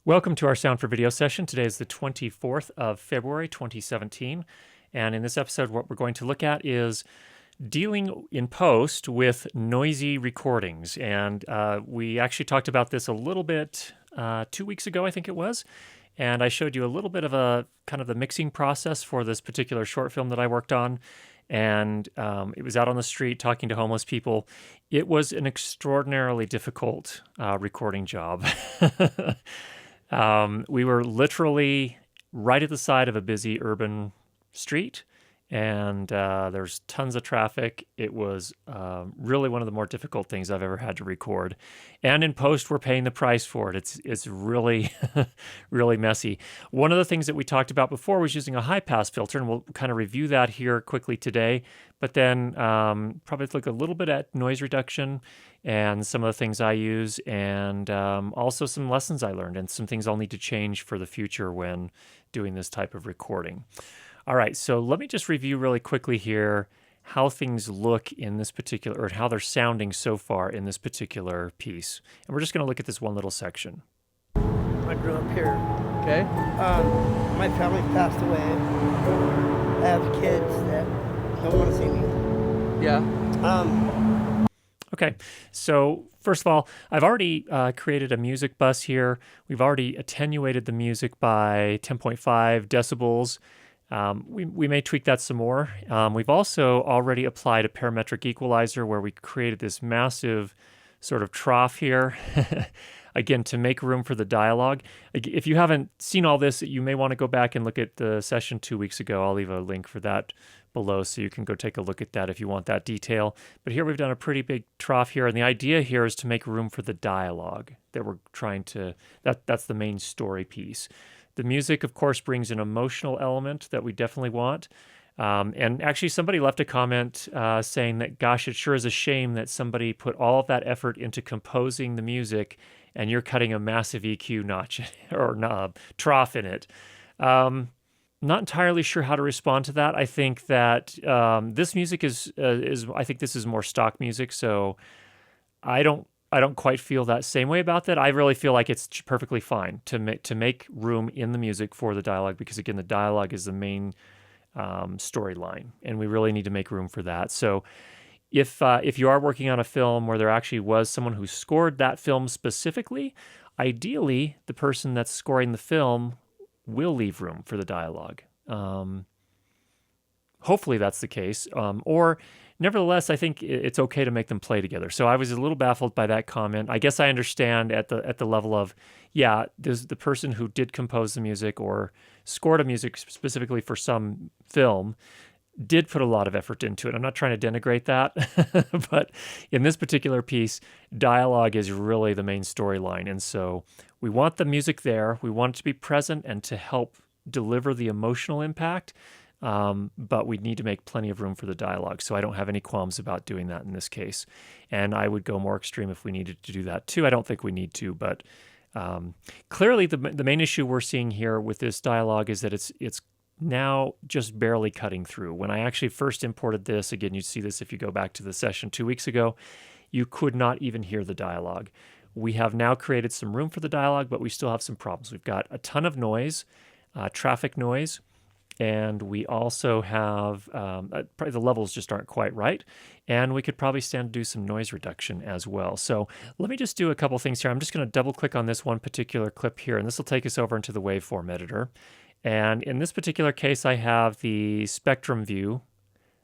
Welcome to our Sound for Video session. Today is the 24th of February, 2017. And in this episode, what we're going to look at is dealing in post with noisy recordings. And we actually talked about this a little bit 2 weeks ago, I think it was. And I showed you a little bit of a kind of the mixing process for this particular short film that I worked on. And it was out on the street talking to homeless people. It was an extraordinarily difficult recording job. We were literally right at the side of a busy urban street, and there's tons of traffic. It was really one of the more difficult things I've ever had to record. And in post, we're paying the price for it. It's really, really messy. One of the things that we talked about before was using a high-pass filter, and we'll kind of review that here quickly today. But then probably look a little bit at noise reduction and some of the things I use, and also some lessons I learned and some things I'll need to change for the future when doing this type of recording. All right, so let me just review really quickly here how things look in this particular, or how they're sounding so far in this particular piece. And we're just going to look at this one little section. I grew up here. Okay. My family passed away. I have kids that don't want to see me. Yeah. Okay, so first of all, I've already created a music bus here. We've already attenuated the music by 10.5 decibels. We may tweak that some more. We've also already applied a parametric equalizer where we created this massive sort of trough here, again, to make room for the dialogue. If you haven't seen all this, you may want to go back and look at the session 2 weeks ago. I'll leave a link for that below so you can go take a look at that if you want that detail. But here we've done a pretty big trough here, and the idea here is to make room for the dialogue that we're trying to, that's the main story piece. The music, of course, brings an emotional element that we definitely want. And actually, somebody left a comment saying that, gosh, it sure is a shame that somebody put all of that effort into composing the music and you're cutting a massive EQ notch or knob, trough in it. Not entirely sure how to respond to that. I think that this music is I think this is more stock music, so I don't quite feel that same way about that. I really feel like it's perfectly fine to make room in the music for the dialogue, because again, the dialogue is the main storyline, and we really need to make room for that. So if you are working on a film where there actually was someone who scored that film specifically, ideally the person that's scoring the film will leave room for the dialogue. Hopefully that's the case, or nevertheless, I think it's okay to make them play together. So I was a little baffled by that comment. I guess I understand at the level of, yeah, the person who did compose the music or scored a music specifically for some film did put a lot of effort into it. I'm not trying to denigrate that, but in this particular piece, dialogue is really the main storyline. And so we want the music there. We want it to be present and to help deliver the emotional impact. But we need to make plenty of room for the dialogue. So I don't have any qualms about doing that in this case. And I would go more extreme if we needed to do that too. I don't think we need to, but clearly the main issue we're seeing here with this dialogue is that it's now just barely cutting through. When I actually first imported this, again, you see this if you go back to the session 2 weeks ago, you could not even hear the dialogue. We have now created some room for the dialogue, but we still have some problems. We've got a ton of noise, traffic noise, and we also have, probably the levels just aren't quite right, and we could probably stand to do some noise reduction as well. So let me just do a couple things here. I'm just going to double click on this one particular clip here, and this will take us over into the waveform editor. And in this particular case, I have the spectrum view,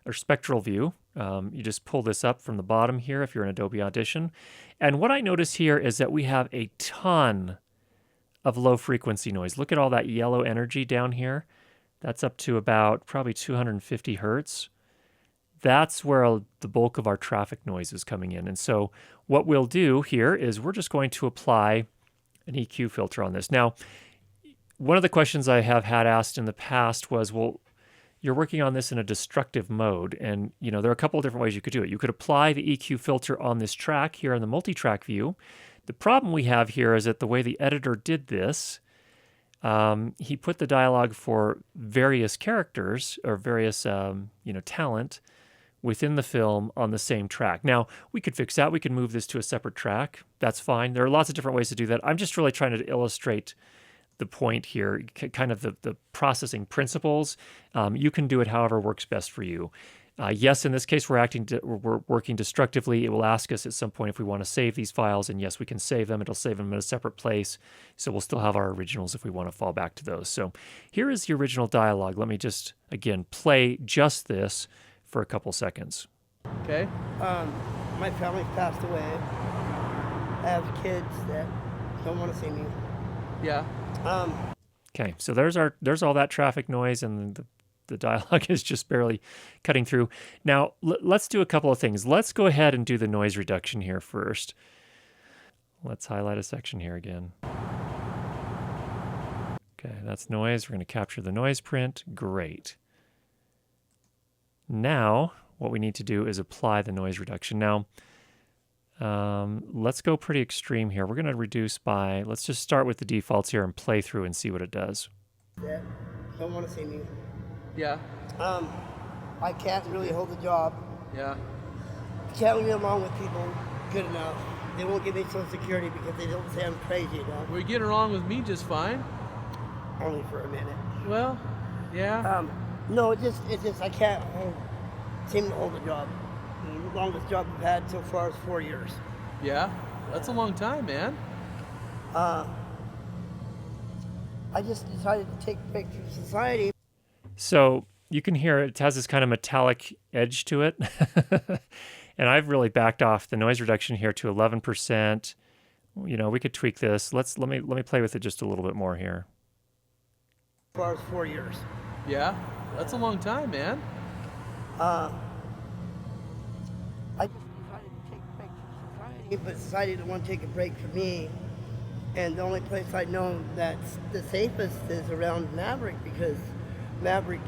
or spectral view. You just pull this up from the bottom here if you're in Adobe Audition. And what I notice here is that we have a ton of low frequency noise. Look at all that yellow energy down here. That's up to about probably 250 hertz. That's where the bulk of our traffic noise is coming in. And so what we'll do here is we're just going to apply an EQ filter on this. Now, one of the questions I have had asked in the past was, well, you're working on this in a destructive mode, and there are a couple of different ways you could do it. You could apply the EQ filter on this track here in the multi-track view. The problem we have here is that the way the editor did this, he put the dialogue for various characters or various talent within the film on the same track. Now, we could fix that. We could move this to a separate track. That's fine. There are lots of different ways to do that. I'm just really trying to illustrate the point here, kind of the processing principles. You can do it however works best for you. Yes, in this case, we're working destructively. It will ask us at some point if we want to save these files, and yes, we can save them. It'll save them in a separate place, so we'll still have our originals if we want to fall back to those. So here is the original dialogue. Let me just, again, play just this for a couple seconds. Okay. My family passed away. I have kids that don't want to see me. Yeah. Okay, so there's all that traffic noise, and the dialogue is just barely cutting through. Now, let's do a couple of things. Let's go ahead and do the noise reduction here first. Let's highlight a section here again. Okay, that's noise. We're going to capture the noise print. Great. Now, what we need to do is apply the noise reduction. Now, let's go pretty extreme here. We're going to reduce by, let's just start with the defaults here and play through and see what it does. That don't want to see me. Yeah. I can't really hold a job. Yeah. Can't get along with people good enough. They won't give me Social Security because they don't say I'm crazy enough. Well, you get along with me just fine. Only for a minute. Well, yeah. No, it's just I can't seem to hold a job. The longest job I've had so far is 4 years. Yeah. That's a long time, man. I just decided to take a break from society. So you can hear it has this kind of metallic edge to it. And I've really backed off the noise reduction here to 11%. You know, we could tweak this. Let me play with it just a little bit more here. As far as 4 years. Yeah. That's a long time, man. I just decided to take a break from society, but society didn't want to take a break from me. And the only place I know that's the safest is around Maverick, because Maverick.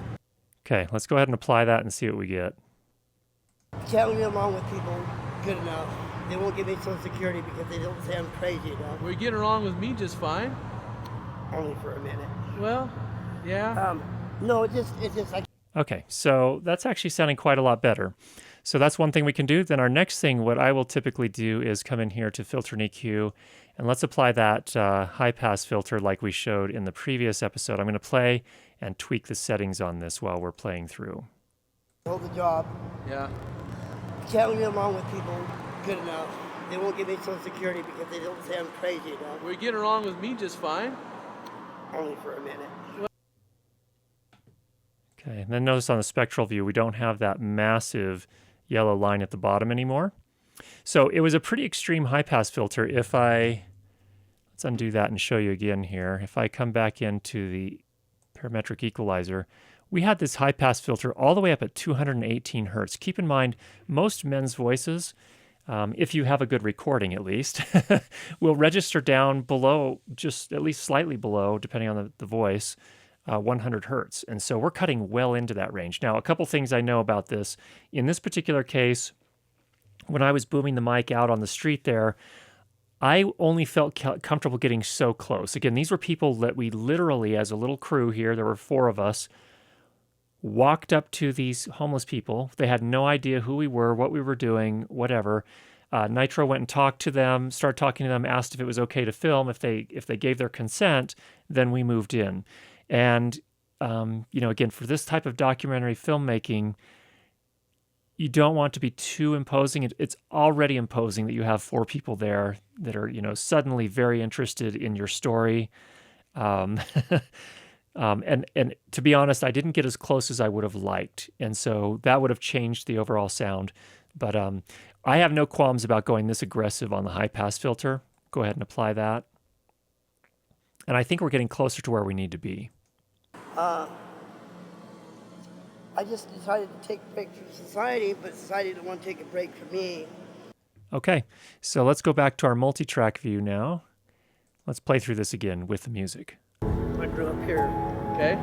Okay, let's go ahead and apply that and see what we get. Can't get along with people good enough. They won't give me Social Security because they don't say I'm crazy enough. Well, you get along with me just fine. Only for a minute. Well, yeah. No, it's just Okay, so that's actually sounding quite a lot better. So that's one thing we can do. Then our next thing, what I will typically do is come in here to filter and EQ, and let's apply that high pass filter like we showed in the previous episode. I'm going to play and tweak the settings on this while we're playing through. hold a job. Yeah. Can't get along with people good enough. They won't give me Social Security because they don't say I'm crazy enough. Well, you get along with me just fine. Only for a minute. Okay, and then notice on the spectral view, we don't have that massive yellow line at the bottom anymore. So it was a pretty extreme high pass filter. Let's undo that and show you again here. If I come back into the parametric equalizer, we had this high pass filter all the way up at 218 hertz. Keep in mind, most men's voices, if you have a good recording at least, will register down below, just at least slightly below, depending on the voice, 100 hertz. And so we're cutting well into that range. Now, a couple things I know about this. In this particular case, when I was booming the mic out on the street there, I only felt comfortable getting so close. Again, these were people that we literally, as a little crew here, there were 4 of us, walked up to these homeless people. They had no idea who we were, what we were doing, whatever. Nitro went and talked to them, started talking to them, asked if it was okay to film. If they gave their consent, then we moved in. And, again, for this type of documentary filmmaking, you don't want to be too imposing. It's already imposing that you have 4 people there that are, suddenly very interested in your story. And to be honest, I didn't get as close as I would have liked. And so that would have changed the overall sound. But I have no qualms about going this aggressive on the high pass filter. Go ahead and apply that. And I think we're getting closer to where we need to be. I just decided to take a break from society, but society didn't want to take a break from me. Okay, so let's go back to our multi-track view now. Let's play through this again with the music. I grew up here. Okay.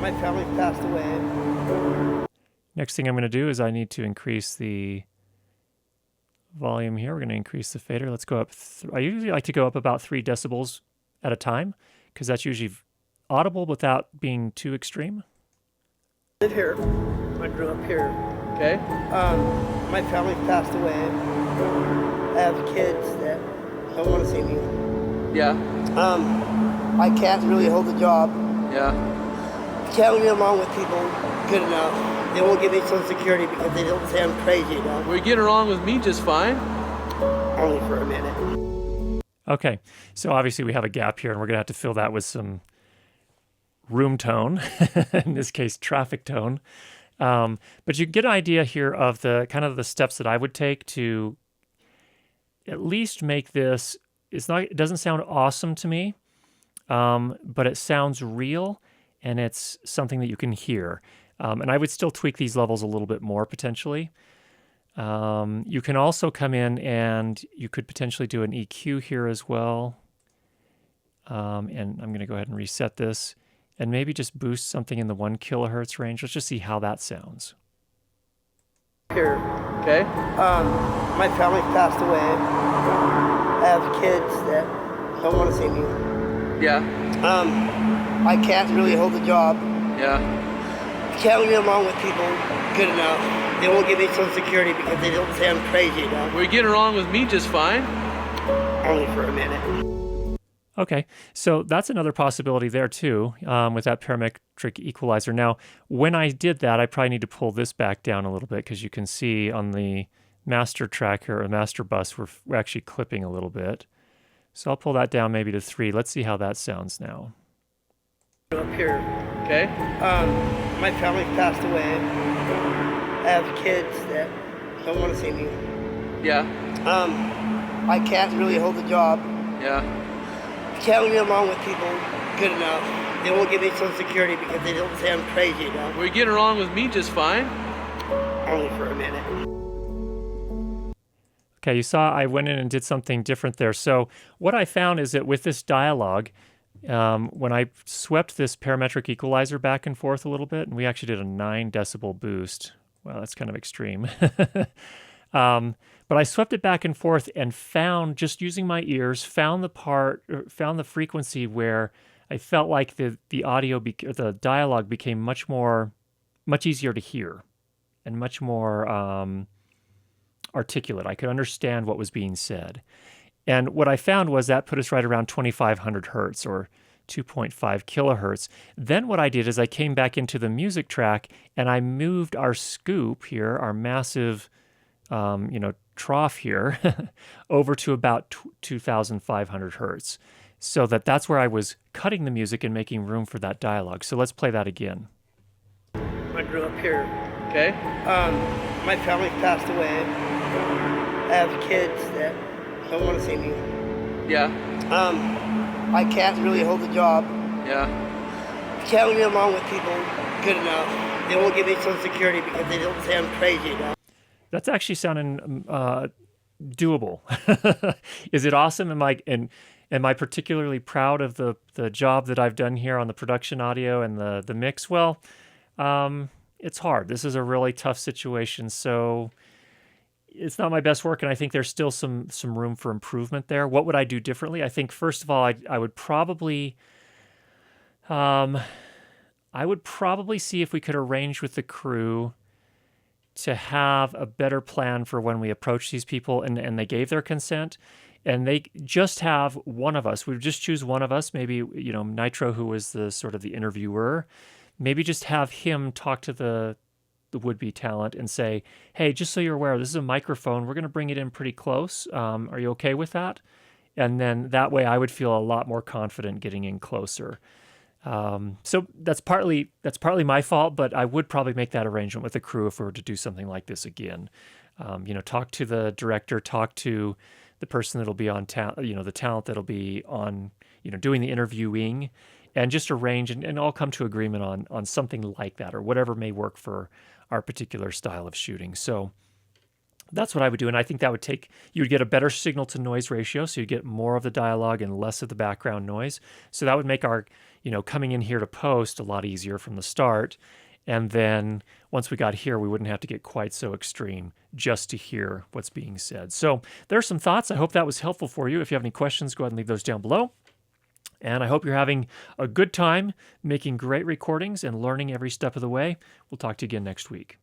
My family passed away. Next thing I'm going to do is I need to increase the volume here. We're going to increase the fader. Let's go up. I usually like to go up about 3 decibels at a time because that's usually audible without being too extreme. I live here. I I grew up here. Okay. My family passed away. I have kids that don't want to see me. Yeah. I can't really hold a job. Yeah. Can't get along with people good enough. They won't give me Social Security because they don't say I'm crazy enough. We're getting along with me just fine. Only for a minute. Okay, so obviously we have a gap here, and we're going to have to fill that with some room tone, in this case, traffic tone. But you get an idea here of the kind of the steps that I would take to at least make this, it doesn't sound awesome to me, but it sounds real, and it's something that you can hear. And I would still tweak these levels a little bit more potentially. You can also come in and you could potentially do an EQ here as well. And I'm going to go ahead and reset this and maybe just boost something in the 1 kilohertz range. Let's just see how that sounds. Here. Okay. My family passed away. I have kids that don't want to see me. Yeah. I can't really hold a job. Yeah. Can't get along with people good enough. They won't give me Social Security because they don't say I'm crazy enough. We're getting along with me just fine. Only for a minute. Okay, so that's another possibility there too, with that parametric equalizer. Now, when I did that, I probably need to pull this back down a little bit because you can see on the master track here, or master bus, we're actually clipping a little bit. So I'll pull that down maybe to 3. Let's see how that sounds now. Up here. Okay. My family passed away. I have kids that don't want to see me. Yeah. I can't really hold a job. Yeah. Can't get along with people good enough. They won't give me Social Security because they don't say I'm crazy enough. We're getting along with me just fine. Only for a minute. Okay, you saw I went in and did something different there. So what I found is that with this dialogue, when I swept this parametric equalizer back and forth a little bit, and we actually did a 9 decibel boost. Well, that's kind of extreme. But I swept it back and forth and found, just using my ears, found the frequency where I felt like the audio, the dialogue became much easier to hear and much more articulate. I could understand what was being said. And what I found was that put us right around 2,500 hertz or 2.5 kilohertz. Then what I did is I came back into the music track and I moved our scoop here, our massive, trough here, over to about 2,500 hertz. So that's where I was cutting the music and making room for that dialogue. So let's play that again. I grew up here. Okay. My family passed away. I have kids that don't want to see me. Yeah. I can't really hold a job. Yeah. Can't get along with people good enough. They won't give me Social Security because they don't say I'm crazy enough. That's actually sounding doable. Is it awesome? Am I particularly proud of the job that I've done here on the production audio and the mix? Well, it's hard. This is a really tough situation, so it's not my best work, and I think there's still some room for improvement there. What would I do differently? I think first of all, I would probably see if we could arrange with the crew to have a better plan for when we approach these people, and they gave their consent, and they just have one of us. We would just choose one of us, maybe, Nitro, who was the sort of the interviewer, maybe just have him talk to the would-be talent and say, hey, just so you're aware, this is a microphone. We're going to bring it in pretty close. Are you okay with that? And then that way I would feel a lot more confident getting in closer. So that's partly my fault, but I would probably make that arrangement with the crew if we were to do something like this again. Talk to the director, talk to the person that'll be on the talent that'll be on, doing the interviewing, and just arrange and all come to agreement on something like that or whatever may work for our particular style of shooting. So that's what I would do, and I think that you would get a better signal to noise ratio, so you get more of the dialogue and less of the background noise. So that would make our, coming in here to post a lot easier from the start. And then once we got here, we wouldn't have to get quite so extreme just to hear what's being said. So there's some thoughts. I hope that was helpful for you. If you have any questions, go ahead and leave those down below. And I hope you're having a good time making great recordings and learning every step of the way. We'll talk to you again next week.